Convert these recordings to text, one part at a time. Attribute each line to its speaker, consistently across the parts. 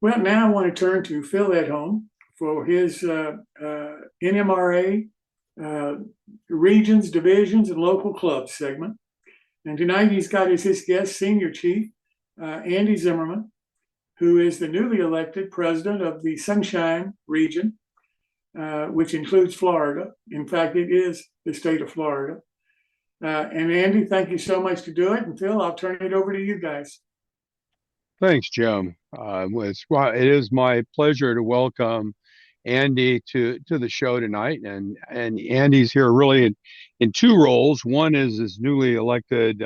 Speaker 1: Well, now I want to turn to Phil Edholm for his NMRA regions, divisions, and local clubs segment. And tonight he's got as his guest Senior Chief Andy Zimmerman, who is the newly elected president of the Sunshine Region, which includes Florida. In fact, it is the state of Florida. And Andy, thank you so much to do it. And Phil, I'll turn it over to you guys.
Speaker 2: Thanks, Jim. It is my pleasure to welcome Andy to the show tonight, and Andy's here really in two roles. One is as newly elected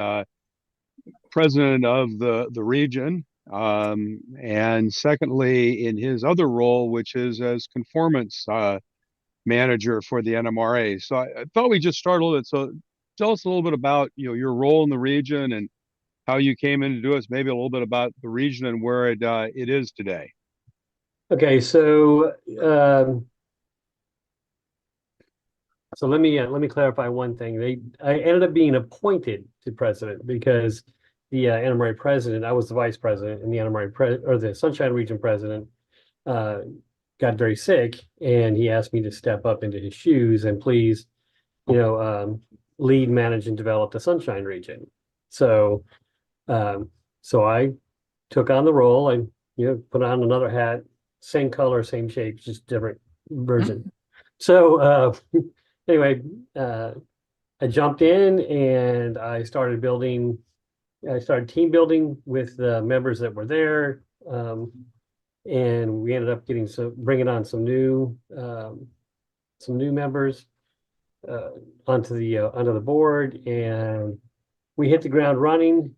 Speaker 2: president of the region, and secondly, in his other role, which is as conformance manager for the NMRA. So I thought we'd just start a little bit. So tell us a little bit about your role in the region and how you came in to do us, maybe a little bit about the region and where it is today.
Speaker 3: Okay, so let me clarify one thing. I ended up being appointed to president because the NMRA president, I was the vice president, and the NMRA the Sunshine Region president got very sick, and he asked me to step up into his shoes and please, lead, manage, and develop the Sunshine Region. So I took on the role. I put on another hat, same color, same shape, just different version. So anyway, I jumped in and I started team building with the members that were there, and we ended up bringing on some new members onto the board, and we hit the ground running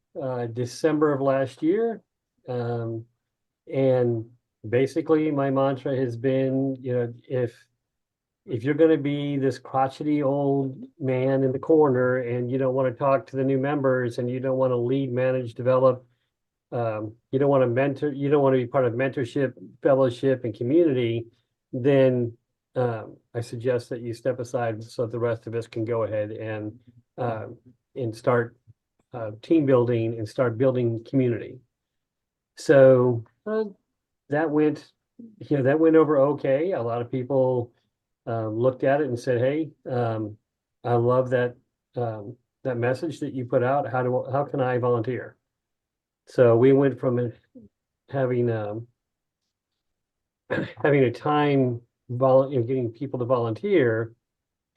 Speaker 3: December of last year. And basically my mantra has been, if you're going to be this crotchety old man in the corner and you don't want to talk to the new members and you don't want to lead, manage, develop, you don't want to mentor, you don't want to be part of mentorship, fellowship, and community, then I suggest that you step aside so that the rest of us can go ahead and start team building and start building community. So that went over okay. A lot of people looked at it and said, "Hey, I love that message that you put out. How can I volunteer?" So we went from having a time getting people to volunteer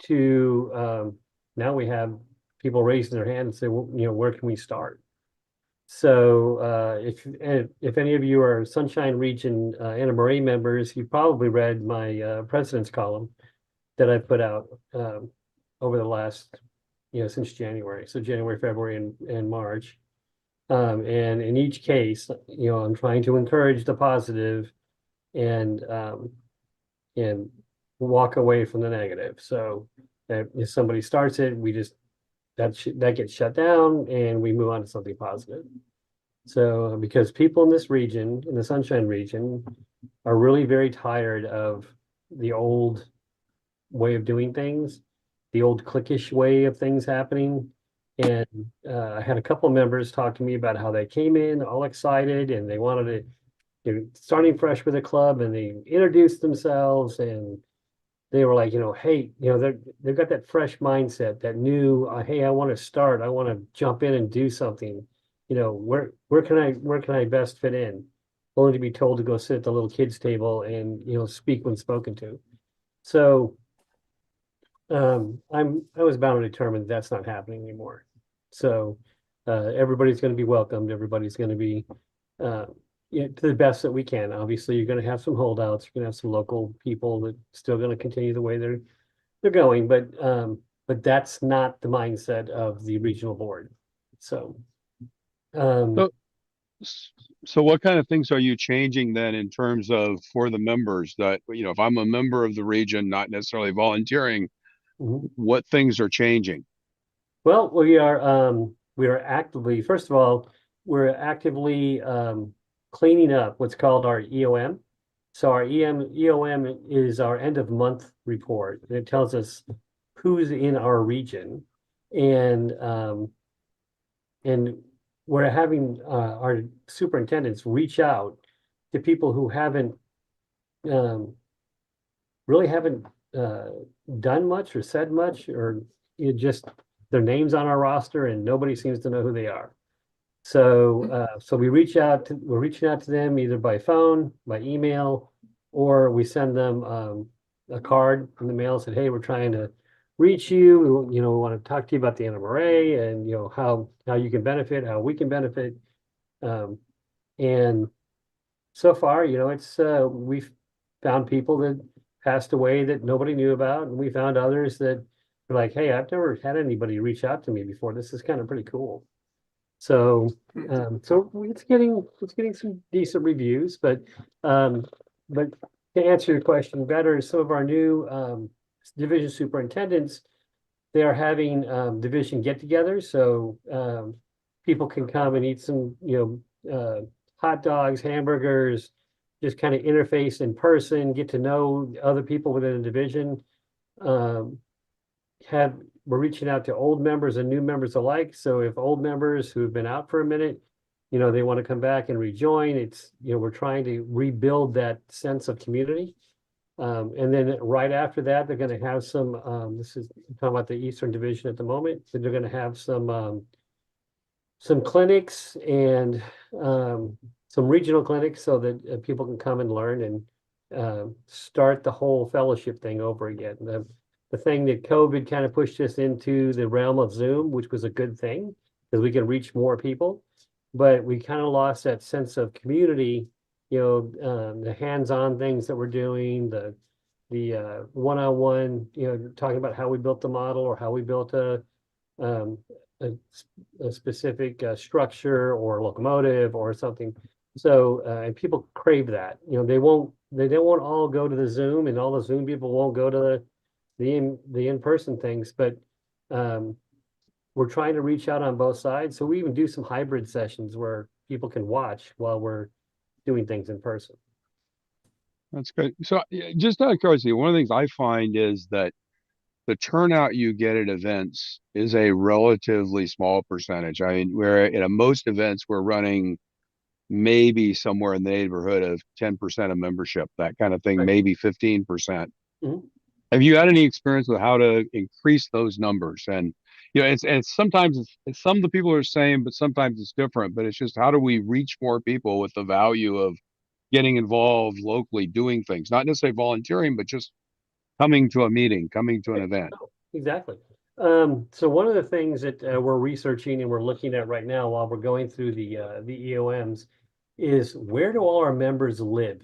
Speaker 3: to now we have people raising their hand and say, well, where can we start? So if any of you are Sunshine Region NMRA members, you probably read my president's column that I put out over the last, since January. So January, February, and March. And in each case, I'm trying to encourage the positive and walk away from the negative. So if somebody starts it, that gets shut down and we move on to something positive. So because people in this region, in the Sunshine Region, are really very tired of the old way of doing things, the old cliquish way of things happening. And I had a couple of members talk to me about how they came in all excited and they wanted to, starting fresh with a club, and they introduced themselves and they were like, hey, they've got that fresh mindset, that new, hey, I want to start, I want to jump in and do something. Where can I best fit in? Only to be told to go sit at the little kids table and speak when spoken to. So I was bound and determined that's not happening anymore. So everybody's going to be welcomed. Everybody's going to be to the best that we can. Obviously, you're going to have some holdouts. You're going to have some local people that still going to continue the way they're going, but that's not the mindset of the regional board. So
Speaker 2: what kind of things are you changing then in terms of for the members that, if I'm a member of the region, not necessarily volunteering, what things are changing?
Speaker 3: Well, we are actively, first of all, we're actively cleaning up what's called our EOM. So our EOM is our end of month report, and it tells us who's in our region, and we're having our superintendents reach out to people who haven't really haven't done much or said much, or just their names on our roster and nobody seems to know who they are. So so we're reaching out to them either by phone, by email, or we send them a card in the mail, said, hey, we're trying to reach you. We want to talk to you about the NMRA and how you can benefit, how we can benefit. And so far, it's we've found people that passed away that nobody knew about, and we found others that were like, hey, I've never had anybody reach out to me before. This is kind of pretty cool. So so it's getting some decent reviews, but to answer your question better, some of our new division superintendents, they are having division get-togethers, so people can come and eat some hot dogs, hamburgers, just kind of interface in person, get to know other people within the division. We're reaching out to old members and new members alike. So if old members who've been out for a minute, they want to come back and rejoin, we're trying to rebuild that sense of community. And then right after that, they're going to have some, this is talking about the Eastern Division at the moment, so they're going to have some clinics and some regional clinics so that people can come and learn and start the whole fellowship thing over again. The thing that COVID kind of pushed us into the realm of Zoom, which was a good thing because we can reach more people, but we kind of lost that sense of community, the hands-on things that we're doing, the one-on-one, talking about how we built the model or how we built a specific structure or locomotive or something. So and people crave that. They don't all go to the Zoom, and all the Zoom people won't go to the in-person things, but we're trying to reach out on both sides. So we even do some hybrid sessions where people can watch while we're doing things in person.
Speaker 2: That's good. So just out of curiosity, one of the things I find is that the turnout you get at events is a relatively small percentage. I mean, where at most events we're running maybe somewhere in the neighborhood of 10% of membership, that kind of thing,
Speaker 3: Right.
Speaker 2: maybe 15%.
Speaker 3: Mhm.
Speaker 2: Have you had any experience with how to increase those numbers? And it's sometimes it's some of the people are the same, but sometimes it's different. But it's just how do we reach more people with the value of getting involved locally, doing things, not necessarily volunteering, but just coming to a meeting, coming to an event.
Speaker 3: Oh, exactly. So one of the things that we're researching and we're looking at right now while we're going through the EOMs is where do all our members live?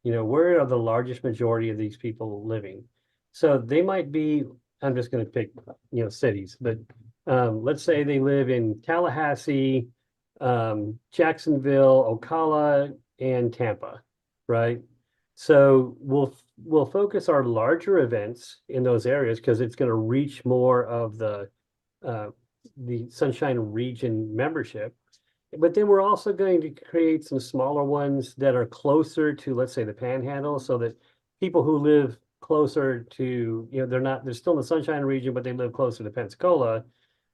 Speaker 3: Where are the largest majority of these people living? So they might be, I'm just going to pick, cities, but let's say they live in Tallahassee, Jacksonville, Ocala, and Tampa, right? So we'll focus our larger events in those areas because it's going to reach more of the Sunshine Region membership. But then we're also going to create some smaller ones that are closer to, let's say, the Panhandle, so that people who live closer to, they're still in the Sunshine Region, but they live closer to Pensacola,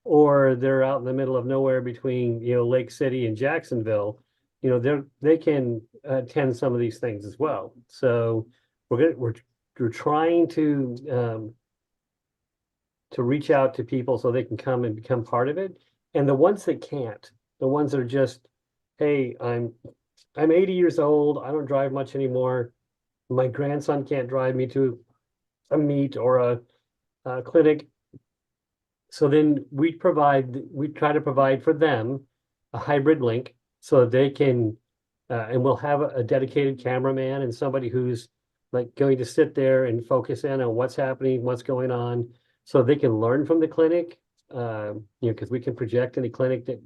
Speaker 3: or they're out in the middle of nowhere between, Lake City and Jacksonville. They can attend some of these things as well. So we're trying to reach out to people so they can come and become part of it. And the ones that can't, the ones that are just, hey, I'm 80 years old, I don't drive much anymore. My grandson can't drive me to a meet or a clinic. So then we try to provide for them a hybrid link so that they can, and we'll have a dedicated cameraman and somebody who's like going to sit there and focus in on what's happening, what's going on, so they can learn from the clinic. Because we can project any clinic that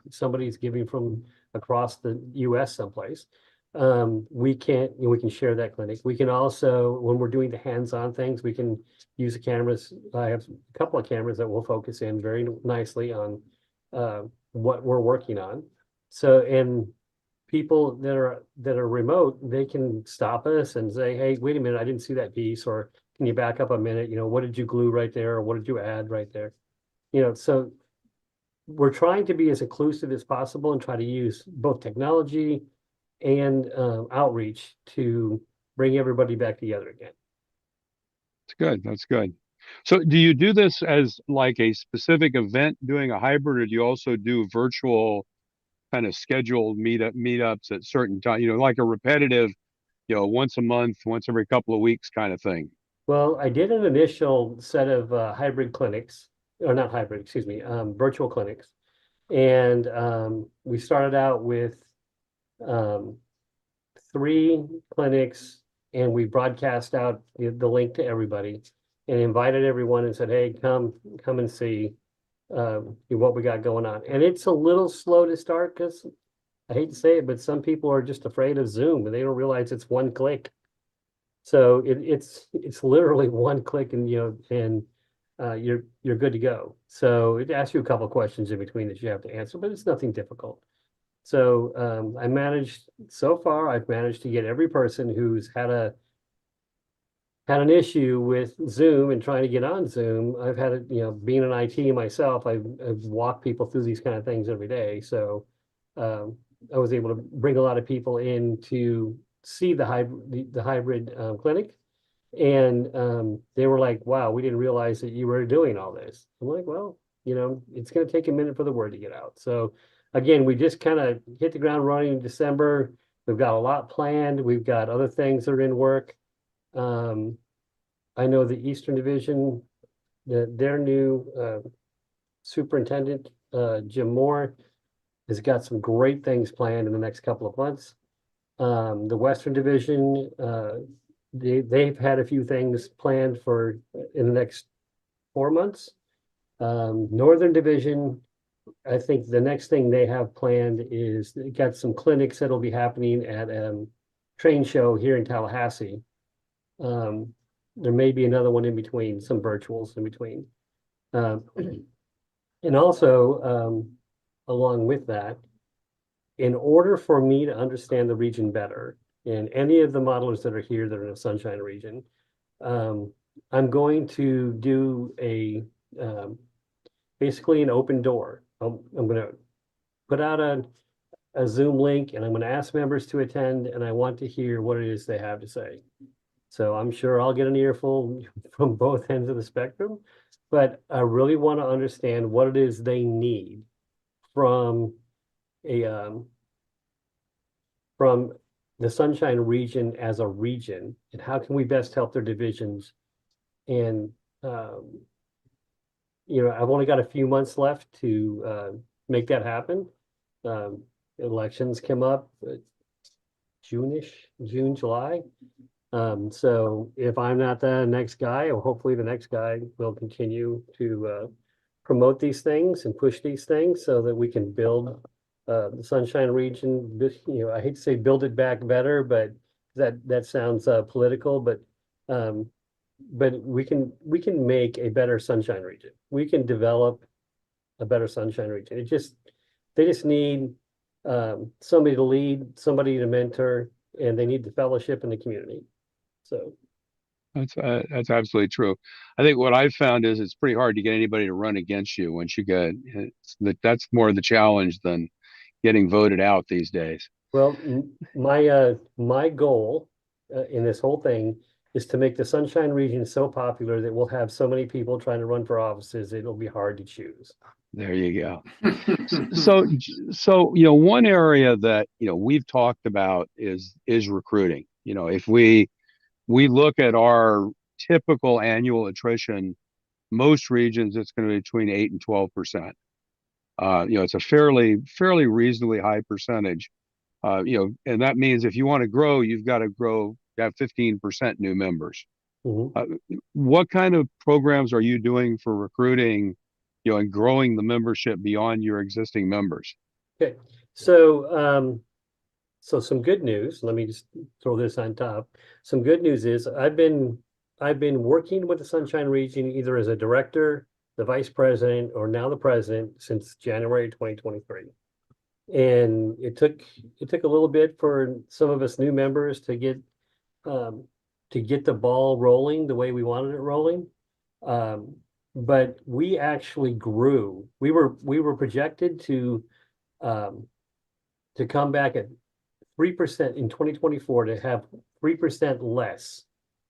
Speaker 3: somebody's giving from across the U.S. someplace. We can share that clinic. We can also, when we're doing the hands-on things, we can use the cameras. I have a couple of cameras that will focus in very nicely on what we're working on. So, and people that are remote, they can stop us and say, hey, wait a minute, I didn't see that piece, or can you back up a minute? What did you glue right there, or what did you add right there? So we're trying to be as inclusive as possible and try to use both technology and outreach to bring everybody back together again.
Speaker 2: That's good. That's good. So do you do this as like a specific event doing a hybrid, or do you also do virtual kind of scheduled meetups at certain time, like a repetitive, once a month, once every couple of weeks kind of thing?
Speaker 3: Well, I did an initial set of hybrid clinics, or not hybrid, excuse me, virtual clinics. And we started out with um, 3 clinics, and we broadcast out the link to everybody and invited everyone and said, hey, come and see what we got going on. And it's a little slow to start because I hate to say it, but some people are just afraid of Zoom and they don't realize it's one click. So it's literally one click, and you're good to go. So it asks you a couple of questions in between that you have to answer, but it's nothing difficult. So I've managed to get every person who's had an issue with Zoom and trying to get on Zoom. I've had it, being in IT myself, I've walked people through these kind of things every day. So I was able to bring a lot of people in to see the hybrid clinic. And they were like, wow, we didn't realize that you were doing all this. I'm like, well, it's going to take a minute for the word to get out. So again, we just kind of hit the ground running in December. We've got a lot planned. We've got other things that are in work. I know the Eastern Division, their new superintendent, Jim Moore, has got some great things planned in the next couple of months. The Western Division, they've had a few things planned for in the next 4 months. Northern Division, I think the next thing they have planned is they got some clinics that'll be happening at train show here in Tallahassee. There may be another one in between, some virtuals in between. And also, along with that, in order for me to understand the region better, and any of the modelers that are here that are in the Sunshine region, I'm going to do basically an open door. I'm going to put out a Zoom link, and I'm going to ask members to attend, and I want to hear what it is they have to say. So I'm sure I'll get an earful from both ends of the spectrum, but I really want to understand what it is they need from from the Sunshine region as a region, and how can we best help their divisions. And I've only got a few months left to make that happen. Elections come up June, July. So if I'm not the next guy, or hopefully the next guy will continue to promote these things and push these things so that we can build the Sunshine region. I hate to say build it back better, but that sounds political, but we can make a better Sunshine region. We can develop a better Sunshine region. They just need somebody to lead, somebody to mentor, and they need the fellowship in the community. So
Speaker 2: that's absolutely true. I think what I've found is it's pretty hard to get anybody to run against you once you get that's more the challenge than getting voted out these days.
Speaker 3: Well, my goal in this whole thing is to make the Sunshine region so popular that we'll have so many people trying to run for offices, it'll be hard to choose.
Speaker 2: There you go. So one area that we've talked about is recruiting. If we look at our typical annual attrition, most regions it's going to be between 8 and 12%. It's a fairly reasonably high percentage. And that means if you want to grow, you've got to have 15% new members.
Speaker 3: Mm-hmm.
Speaker 2: What kind of programs are you doing for recruiting, and growing the membership beyond your existing members?
Speaker 3: Okay, so some good news. Let me just throw this on top. Some good news is I've been working with the Sunshine region either as a director, the vice president, or now the president since January 2023. And it took a little bit for some of us new members to get the ball rolling the way we wanted it rolling. But we actually grew. We were projected to come back at 3% in 2024 to have 3% less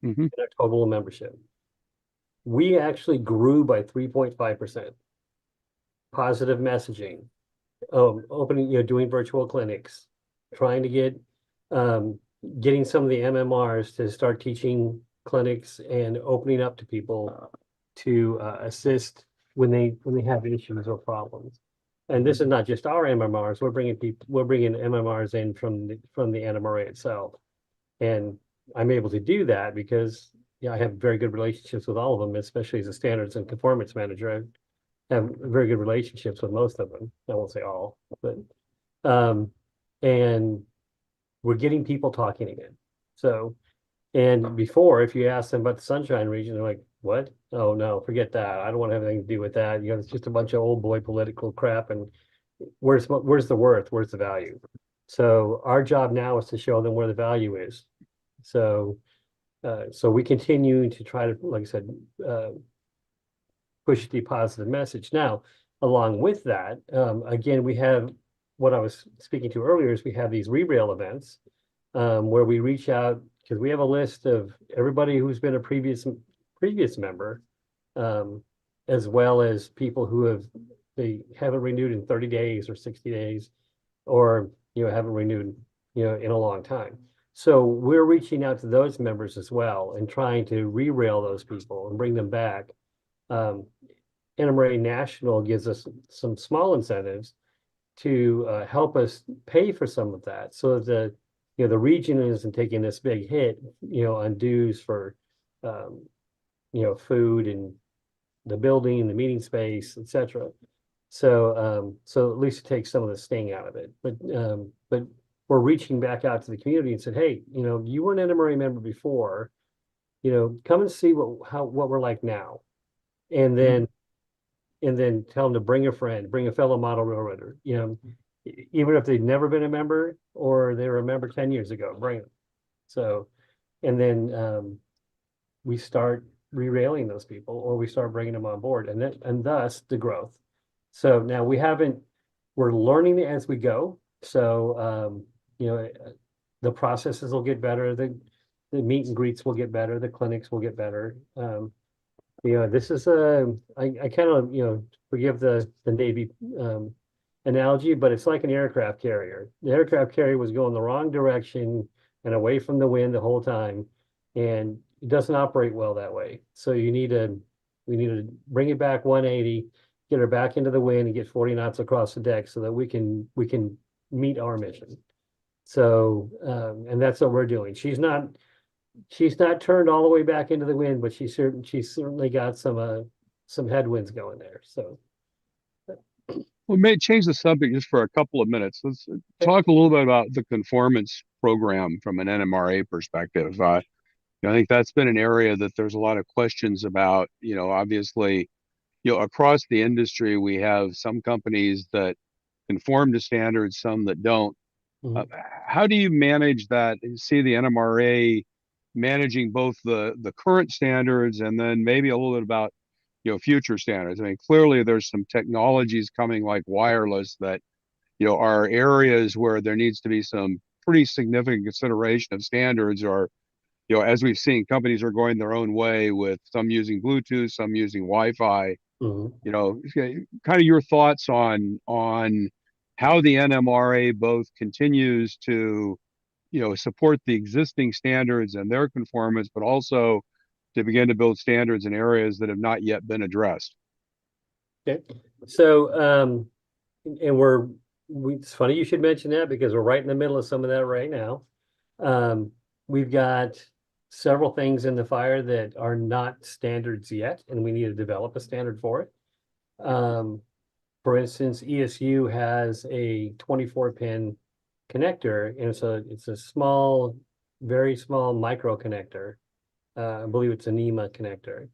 Speaker 2: Hmm.
Speaker 3: in our total membership. We actually grew by 3.5%. Positive messaging, opening, doing virtual clinics, trying to get, getting some of the MMRs to start teaching clinics and opening up to people to assist when they have issues or problems. And this is not just our MMRs. We're bringing MMRs in from the NMRA itself. And I'm able to do that because I have very good relationships with all of them, especially as a standards and conformance manager. I have very good relationships with most of them. I won't say all, but and we're getting people talking again. So, and before, if you ask them about the Sunshine Region, they're like, "What? Oh no, forget that. I don't want to have anything to do with that. It's just a bunch of old boy political crap. And where's the worth? Where's the value?" So our job now is to show them where the value is. So, so we continue to try to, like I said, push the positive message. Now, along with that, again, we have what I was speaking to earlier is we have these re-rail events where we reach out because we have a list of everybody who's been a previous member, as well as people who they haven't renewed in 30 days or 60 days, or haven't renewed in a long time. So we're reaching out to those members as well and trying to re-rail those people and bring them back. NMRA National gives us some small incentives to help us pay for some of that, so that the region isn't taking this big hit, on dues for food and the building and the meeting space, etc. So so at least it takes some of the sting out of it. But we're reaching back out to the community and said, hey, you were an NMRA member before, come and see what we're like now. And then tell them to bring a friend, bring a fellow model railroader, even if they've never been a member or they were a member 10 years ago, bring them. So, and then we start re-railing those people, or we start bringing them on board, and thus the growth. So now we're learning as we go. So, the processes will get better. The meet and greets will get better. The clinics will get better. This is I kind of, forgive the Navy analogy, but it's like an aircraft carrier. The aircraft carrier was going the wrong direction and away from the wind the whole time, and it doesn't operate well that way. So we need to bring it back 180, get her back into the wind and get 40 knots across the deck so that we can meet our mission. So and that's what we're doing. She's not turned all the way back into the wind, but she's certainly got some headwinds going there. So
Speaker 2: We may change the subject just for a couple of minutes. Let's talk a little bit about the conformance program from an NMRA perspective. I think that's been an area that there's a lot of questions about. Obviously, across the industry, we have some companies that conform to standards, some that don't. How do you manage that? See the NMRA managing both the current standards and then maybe a little bit about future standards. I mean, clearly there's some technologies coming like wireless that are areas where there needs to be some pretty significant consideration of standards, or as we've seen, companies are going their own way with some using Bluetooth, some using Wi-Fi. Kind of your thoughts on how the NMRA both continues to support the existing standards and their conformance, but also to begin to build standards in areas that have not yet been addressed.
Speaker 3: Okay. So, and it's funny you should mention that because we're right in the middle of some of that right now. We've got several things in the fire that are not standards yet, and we need to develop a standard for it. For instance, ESU has a 24-pin connector, and it's a small, very small micro connector. I believe it's a NEMA connector,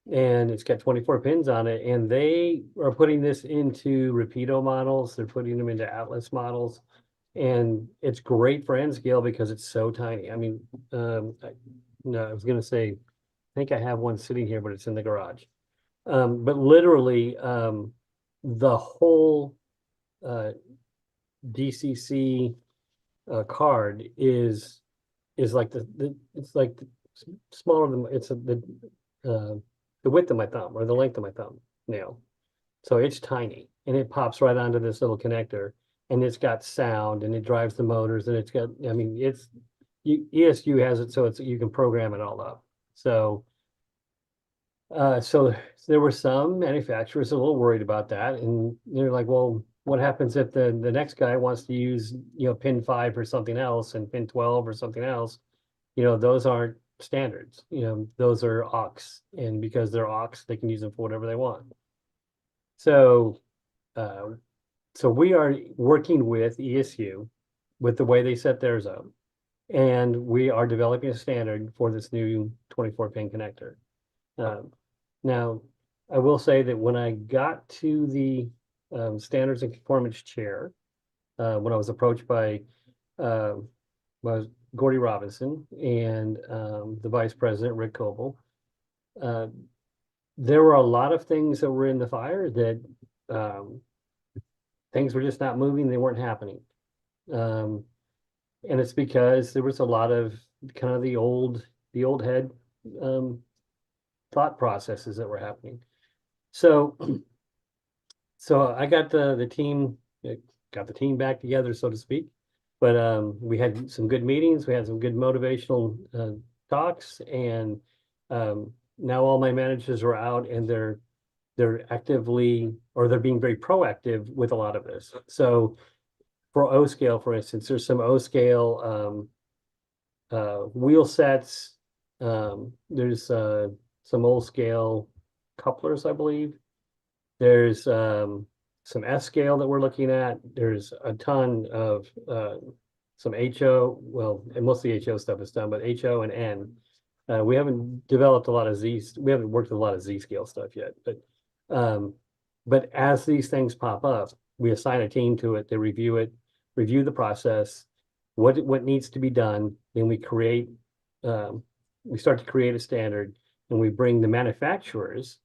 Speaker 3: and it's got 24 pins on it. And they are putting this into Rapido models. They're putting them into Atlas models, and it's great for N scale because it's so tiny. I mean, no, I was going to say, I think I have one sitting here, but it's in the garage. But literally, the whole DCC card is like it's like smaller than the width of my thumb or the length of my thumb nail. So it's tiny and it pops right onto this little connector, and it's got sound and it drives the motors, and it's got, I mean, ESU has it so you can program it all up. So so there were some manufacturers a little worried about that, and they're like, well, what happens if the next guy wants to use, pin 5 or something else and pin 12 or something else? Those aren't standards. Those are aux, and because they're aux, they can use them for whatever they want. So so we are working with ESU with the way they set theirs up, and we are developing a standard for this new 24-pin connector. Now, I will say that when I got to the standards and conformance chair, when I was approached by Gordy Robinson and the vice president, Rick Coble, there were a lot of things that were in the fire that things were just not moving, they weren't happening. And it's because there was a lot of kind of the old head thought processes that were happening. So I got the team back together, so to speak. But we had some good meetings, we had some good motivational talks, and now all my managers are out, and they're actively, or they're being very proactive with a lot of this. So for O scale, for instance, there's some O scale wheel sets. There's some old scale couplers, I believe. There's some S scale that we're looking at. There's a ton of some HO, well, and most of the HO stuff is done, but HO and N. We haven't developed a lot of we haven't worked with a lot of Z scale stuff yet, but as these things pop up, we assign a team to it, they review it, review the process, what needs to be done, then we start to create a standard, and we bring the manufacturers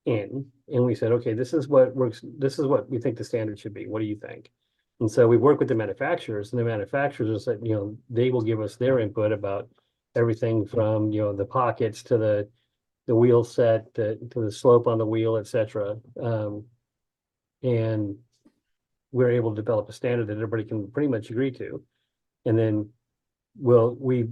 Speaker 3: in, and we said, okay, this is what works, this is what we think the standard should be, what do you think? And so we work with the manufacturers, and the manufacturers said, they will give us their input about everything from, the pockets to the wheel set, to the slope on the wheel, etc. And we're able to develop a standard that everybody can pretty much agree to. And then we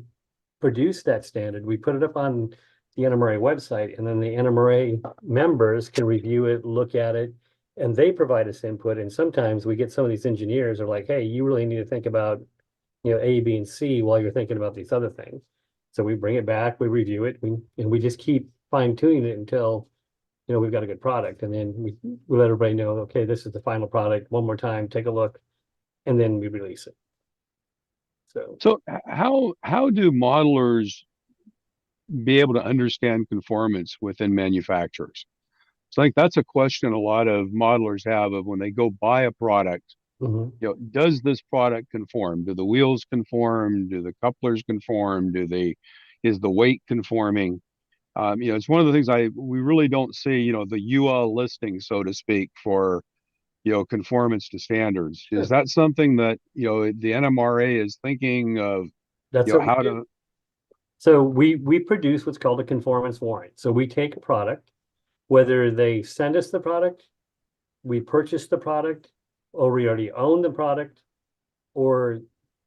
Speaker 3: produce that standard, we put it up on the NMRA website, and then the NMRA members can review it, look at it, and they provide us input. And sometimes we get some of these engineers are like, hey, you really need to think about, A, B, and C while you're thinking about these other things. So we bring it back, we review it, and we just keep fine tuning it until, we've got a good product. And then we let everybody know, okay, this is the final product, one more time, take a look, and then we release it.
Speaker 2: So how do modelers be able to understand conformance within manufacturers? So I think that's a question a lot of modelers have of when they go buy a product. Does this product conform? Do the wheels conform? Do the couplers conform? Is the weight conforming? It's one of the things we really don't see, the UL listing, so to speak, for conformance to standards.
Speaker 3: Sure.
Speaker 2: Is that something that the NMRA is thinking of?
Speaker 3: That's
Speaker 2: how to?
Speaker 3: So we produce what's called a conformance warrant. So we take a product, whether they send us the product, we purchase the product, or we already own the product, or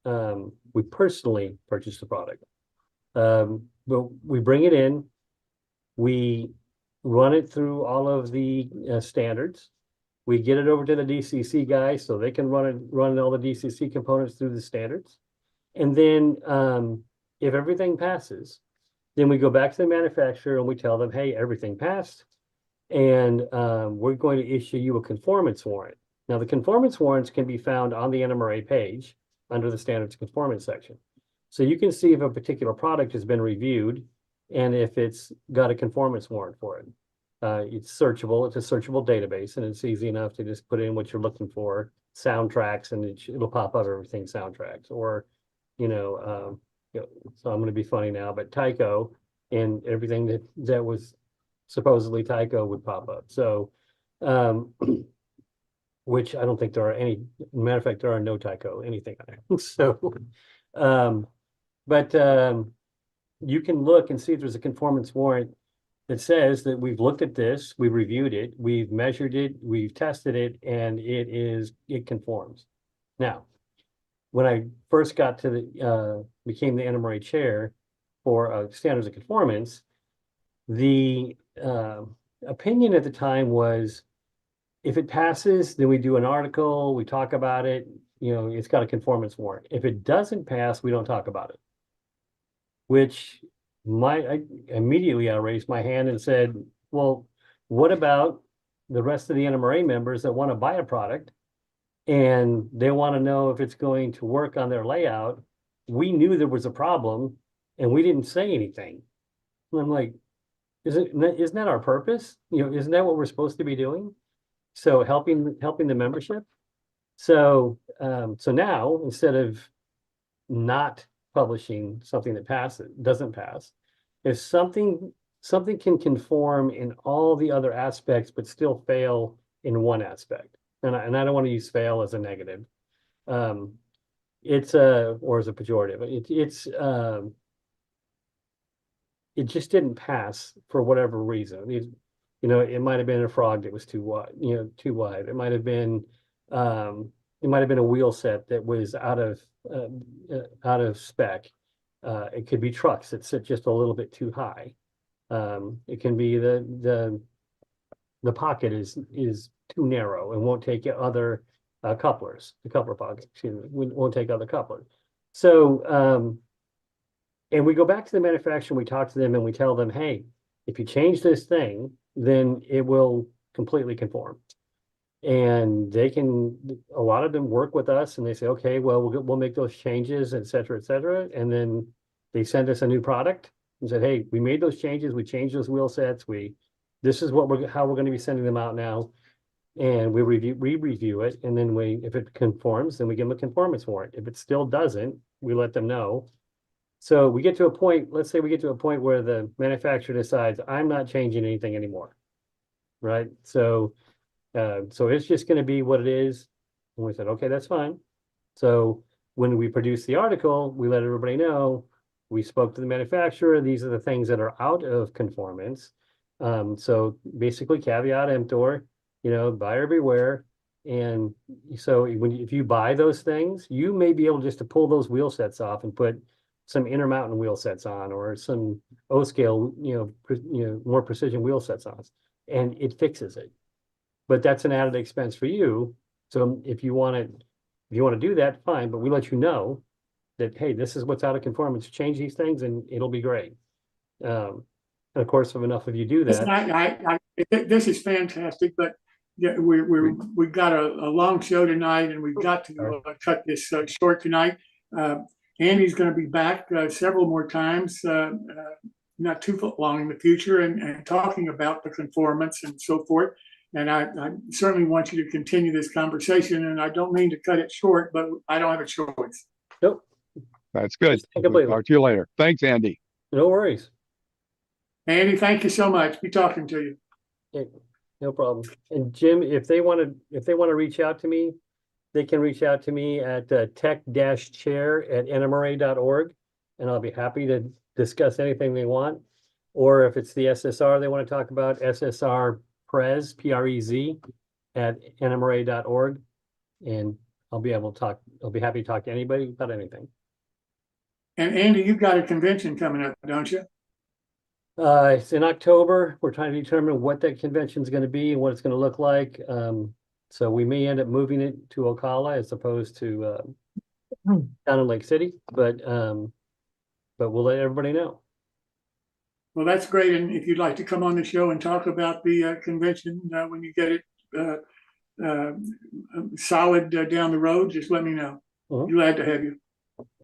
Speaker 3: we personally purchase the product. But we bring it in, we run it through all of the standards. We get it over to the DCC guys so they can run all the DCC components through the standards. And then if everything passes, then we go back to the manufacturer and we tell them, hey, everything passed, and we're going to issue you a conformance warrant. Now, the conformance warrants can be found on the NMRA page under the standards conformance section. So you can see if a particular product has been reviewed and if it's got a conformance warrant for it. It's searchable. It's a searchable database, and it's easy enough to just put in what you're looking for, soundtracks, and it'll pop up everything soundtracks. Or, so I'm going to be funny now, but Tyco and everything that was supposedly Tyco would pop up. So which I don't think there are any. Matter of fact, there are no Tyco anything on there. So, um, but you can look and see if there's a conformance warrant that says that we've looked at this, we've reviewed it, we've measured it, we've tested it, and it conforms. Now, when I first got to the became the NMRA chair for standards of conformance, the opinion at the time was, if it passes, then we do an article, we talk about it, it's got a conformance warrant. If it doesn't pass, we don't talk about it. Which I immediately raised my hand and said, well, what about the rest of the NMRA members that want to buy a product and they want to know if it's going to work on their layout? We knew there was a problem and we didn't say anything. And I'm like, isn't that our purpose? Isn't that what we're supposed to be doing? So helping the membership. So now, instead of not publishing something that doesn't pass, if something can conform in all the other aspects but still fail in one aspect, and I don't want to use fail as a negative, it's or as a pejorative. It just didn't pass for whatever reason. It might have been a frog that was too wide. It might have been a wheel set that was out of spec. It could be trucks that sit just a little bit too high. It can be the pocket is too narrow and won't take other couplers. The coupler pocket, won't take other couplers. So and we go back to the manufacturer, we talk to them and we tell them, hey, if you change this thing, then it will completely conform. And a lot of them work with us and they say, okay, well, we'll make those changes, et cetera, et cetera. And then they send us a new product and said, hey, we made those changes. We changed those wheel sets. This is how we're going to be sending them out now. And we review it. And then if it conforms, then we give them a conformance warrant. If it still doesn't, we let them know. So we get to a point, let's say we get to a point where the manufacturer decides, I'm not changing anything anymore. Right. So it's just going to be what it is. And we said, okay, that's fine. So when we produce the article, we let everybody know, we spoke to the manufacturer. These are the things that are out of conformance. So basically caveat emptor, buyer beware. And so if you buy those things, you may be able just to pull those wheel sets off and put some Intermountain wheel sets on, or some O-scale, more precision wheel sets on, and it fixes it. But that's an added expense for you. So if you want to do that, fine. But we let you know that, hey, this is what's out of conformance. Change these things, and it'll be great. And of course, if enough of you do that,
Speaker 1: this is fantastic. But yeah, we've got a long show tonight, and we've got to cut this short tonight. Andy's going to be back several more times, not too long in the future, and talking about the conformance and so forth. And I certainly want you to continue this conversation. And I don't mean to cut it short, but I don't have a choice.
Speaker 3: Nope.
Speaker 2: That's good. We'll talk to you later. Thanks, Andy.
Speaker 3: No worries.
Speaker 1: Andy, thank you so much. Be talking to you.
Speaker 3: Okay, no problem. And Jim, if they want to reach out to me, they can reach out to me at tech-chair@nmra.org, and I'll be happy to discuss anything they want. Or if it's the SSR they want to talk about, SSR Prez, P-R-E-Z, at nmra.org, and I'll be happy to talk to anybody about anything.
Speaker 1: And Andy, you've got a convention coming up, don't you?
Speaker 3: It's in October. We're trying to determine what that convention is going to be and what it's going to look like. So we may end up moving it to Ocala as opposed to down in Lake City, but we'll let everybody know.
Speaker 1: Well, that's great. And if you'd like to come on the show and talk about the convention when you get it solid down the road, just let me know. Glad to have you.